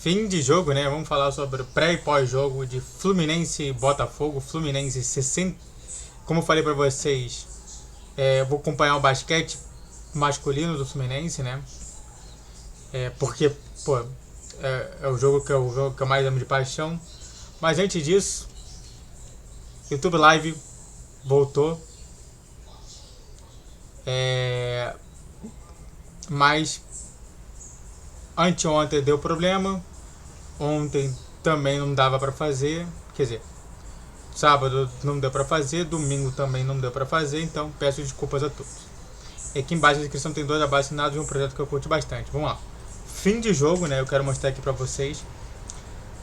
Fim de jogo, né? Vamos falar sobre o pré e pós-jogo de Fluminense e Botafogo. Fluminense 60. Como eu falei pra vocês, vou acompanhar o basquete masculino do Fluminense, né? Porque, pô, é o jogo que eu mais amo de paixão. Mas antes disso, YouTube Live voltou. Mas anteontem deu problema. Ontem também não dava pra fazer. Quer dizer, sábado não deu pra fazer. Domingo também não deu pra fazer. Então peço desculpas a todos. E aqui embaixo na descrição tem 2 abaixo-assinados de um projeto que eu curto bastante. Vamos lá. Fim de jogo, né? Eu quero mostrar aqui pra vocês.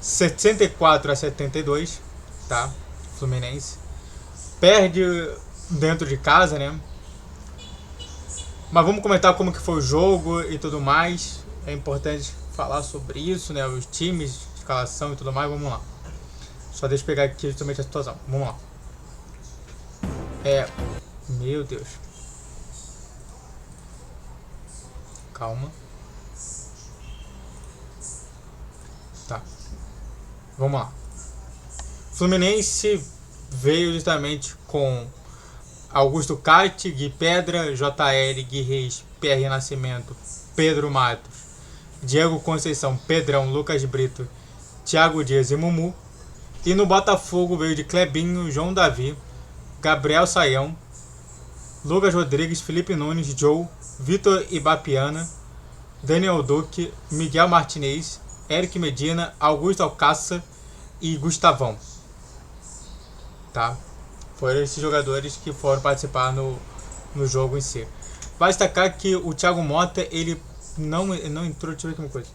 64-72, tá? Fluminense. Perde dentro de casa, né? Mas vamos comentar como que foi o jogo e tudo mais. É importante falar sobre isso, né? Os times, escalação e tudo mais. Vamos lá. Só deixa eu pegar aqui justamente a situação. Vamos lá. Meu Deus. Calma. Tá. Vamos lá. Fluminense veio justamente com Augusto Catti, Gui Pedra, JL, Gui Reis, PR Nascimento, Pedro Matos, Diego Conceição, Pedrão, Lucas Brito, Thiago Dias e Mumu. E no Botafogo veio de Clebinho, João Davi, Gabriel Saião, Lucas Rodrigues, Felipe Nunes, Joe, Vitor Ibapiana, Daniel Duque, Miguel Martinez, Eric Medina, Augusto Alcácer e Gustavão. Tá? Foram esses jogadores que foram participar no jogo em si. Vai destacar que o Thiago Mota, ele não entrou. Deixa eu ver aqui uma coisa.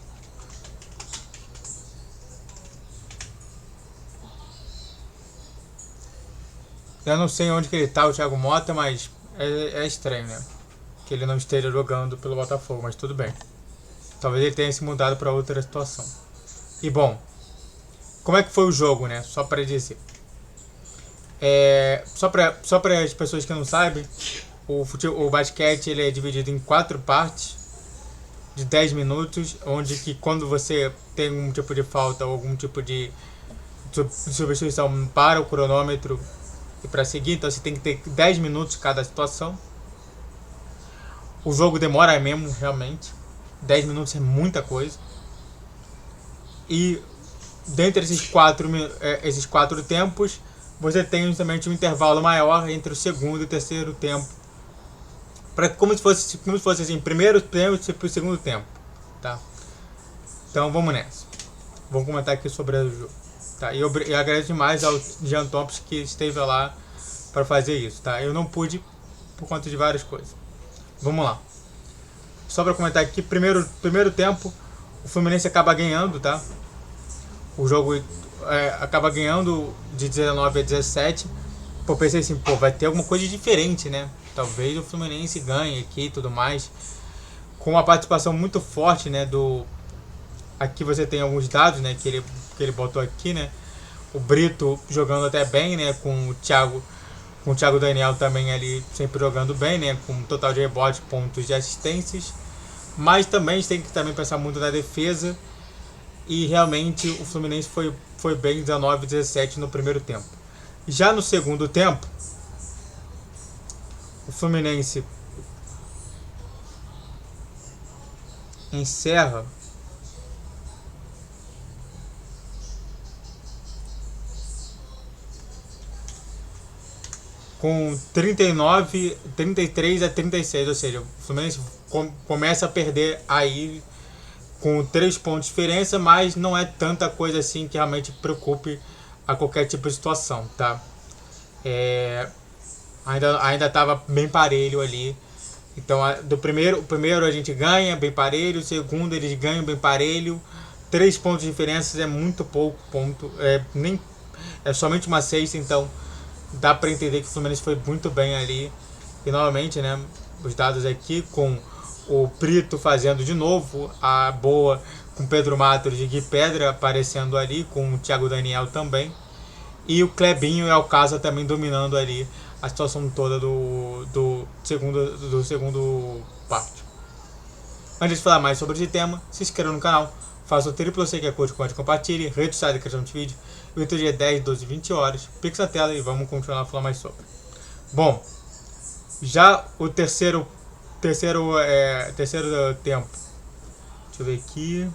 Eu não sei onde que ele tá, o Thiago Mota, mas é estranho, né? Que ele não esteja jogando pelo Botafogo, mas tudo bem. Talvez ele tenha se mudado para outra situação. E bom, como é que foi o jogo, né? Só para dizer. Só para as pessoas que não sabem, o basquete ele é dividido em 4 partes de 10 minutos, onde que quando você tem algum tipo de falta ou algum tipo de substituição para o cronômetro e para seguir, então você tem que ter 10 minutos cada situação. O jogo demora mesmo, realmente. 10 minutos é muita coisa. E dentre esses quatro tempos, você tem justamente um intervalo maior entre o segundo e o terceiro tempo. Como se fosse assim, primeiro tempo e segundo tempo. Tá? Então vamos nessa. Vamos comentar aqui sobre o jogo. Tá? E eu agradeço demais ao Jean Thompson que esteve lá para fazer isso. Tá? Eu não pude por conta de várias coisas. Vamos lá. Só para comentar aqui, primeiro tempo, o Fluminense acaba ganhando, tá? O jogo acaba ganhando de 19-17. Pô, pensei assim, vai ter alguma coisa diferente, né? Talvez o Fluminense ganhe aqui e tudo mais. Com uma participação muito forte, né? Aqui você tem alguns dados, né? Que ele botou aqui, né? O Brito jogando até bem, né? Com o Thiago Daniel também ali sempre jogando bem, né? Com um total de rebotes, pontos de assistências. Mas também a gente tem que também pensar muito na defesa. E realmente o Fluminense foi bem 19-17 no primeiro tempo. Já no segundo tempo, o Fluminense encerra com 33-36, ou seja, o Fluminense começa a perder aí com 3 pontos de diferença, mas não é tanta coisa assim que realmente preocupe a qualquer tipo de situação, tá? Ainda estava bem parelho ali. Então, o primeiro a gente ganha bem parelho, o segundo eles ganham bem parelho. 3 pontos de diferença é muito pouco ponto, é somente uma sexta, então dá para entender que o Fluminense foi muito bem ali. E novamente, né, os dados aqui com o Brito fazendo de novo a boa, com Pedro Matos e Gui Pedra aparecendo ali, com o Thiago Daniel também. E o Clebinho e o Alcácer também dominando ali a situação toda do segundo parte. Antes de falar mais sobre esse tema, se inscreva no canal, Faça o triplo C que é curte, comente, compartilhe. Rede social de criação de vídeo. Vídeo dia 10, 12, 20 horas. Pix na tela e vamos continuar a falar mais sobre. Bom, já o terceiro tempo. Deixa eu ver aqui.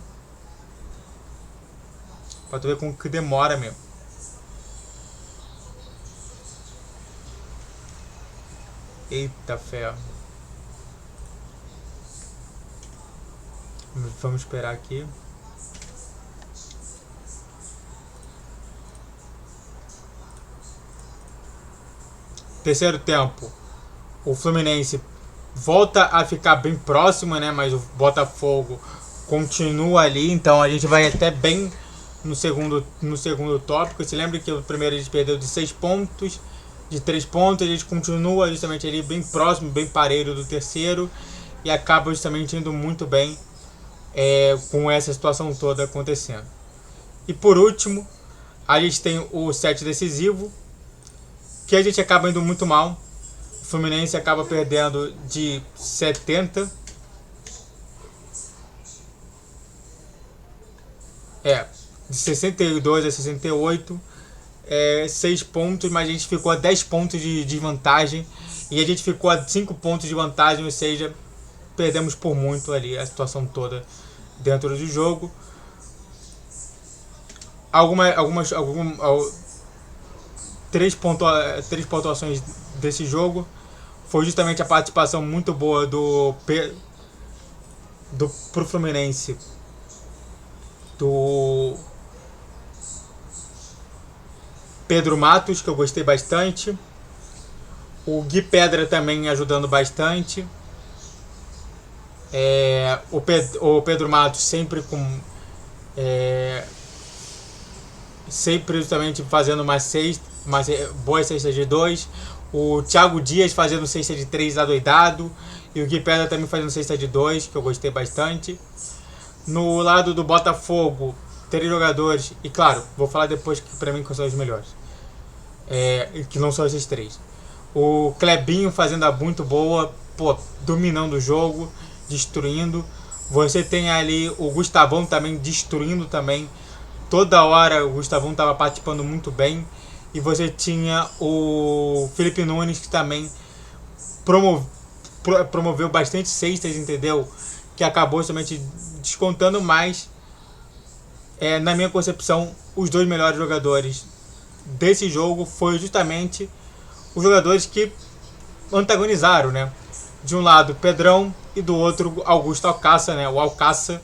Pra tu ver como que demora mesmo. Eita ferro. Vamos esperar aqui. Terceiro tempo. O Fluminense volta a ficar bem próximo, né? Mas o Botafogo continua ali. Então a gente vai até bem no segundo tópico. Se lembra que o primeiro a gente perdeu de 6 pontos, de 3 pontos. A gente continua justamente ali bem próximo, bem parelho do terceiro. E acaba justamente indo muito bem com essa situação toda acontecendo. E por último, a gente tem o set decisivo, que a gente acaba indo muito mal. O Fluminense acaba perdendo de 70. De 62 a 68. 6 pontos, mas a gente ficou a 10 pontos de vantagem. E a gente ficou a 5 pontos de vantagem, ou seja, perdemos por muito ali a situação toda dentro do jogo. Três pontuações desse jogo foi justamente a participação muito boa pro Fluminense do Pedro Matos, que eu gostei bastante. O Gui Pedra também ajudando bastante. O Pedro Matos sempre sempre justamente fazendo umas boas cestas de 2. O Thiago Dias fazendo cesta de 3 adoidado. E o Gui Pedra também fazendo cesta de 2, que eu gostei bastante. No lado do Botafogo, 3 jogadores. E claro, vou falar depois que pra mim são os melhores. Que não são esses 3. O Clebinho fazendo a muito boa, dominando o jogo, destruindo. Você tem ali o Gustavão também destruindo também. Toda hora o Gustavão estava participando muito bem. E você tinha o Felipe Nunes, que também promoveu bastante cestas, entendeu? Que acabou somente descontando, mas na minha concepção, os 2 melhores jogadores desse jogo foi justamente os jogadores que antagonizaram, né? De um lado Pedrão e do outro Augusto Alcácer, né? O Alcácer,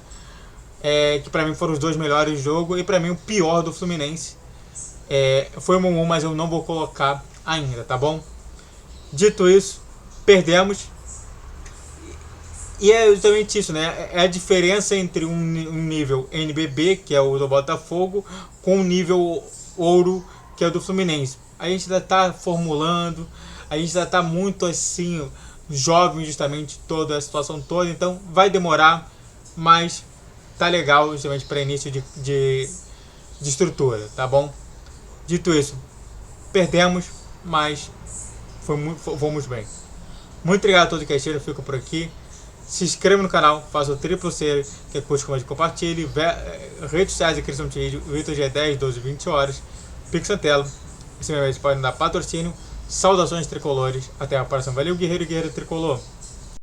que pra mim foram os 2 melhores do jogo. E pra mim o pior do Fluminense foi o Mumu, mas eu não vou colocar ainda, tá bom? Dito isso, perdemos. E é justamente isso, né? É a diferença entre um nível NBB, que é o do Botafogo, com o nível ouro, que é o do Fluminense. A gente ainda tá formulando, a gente ainda tá muito assim, jovem justamente, toda a situação toda. Então vai demorar, mas tá legal justamente para início de estrutura, tá bom? Dito isso, perdemos, mas fomos bem. Muito obrigado a todos que assistiram, eu fico por aqui. Se inscreva no canal, faça o triplo C, que é curte, comente, compartilhe. Redes sociais de criação de vídeo, o dia 10, 12, 20 horas. Pix na tela. Esse mês pode dar patrocínio. Saudações tricolores. Até a próxima. Valeu, guerreiro e guerreira tricolor.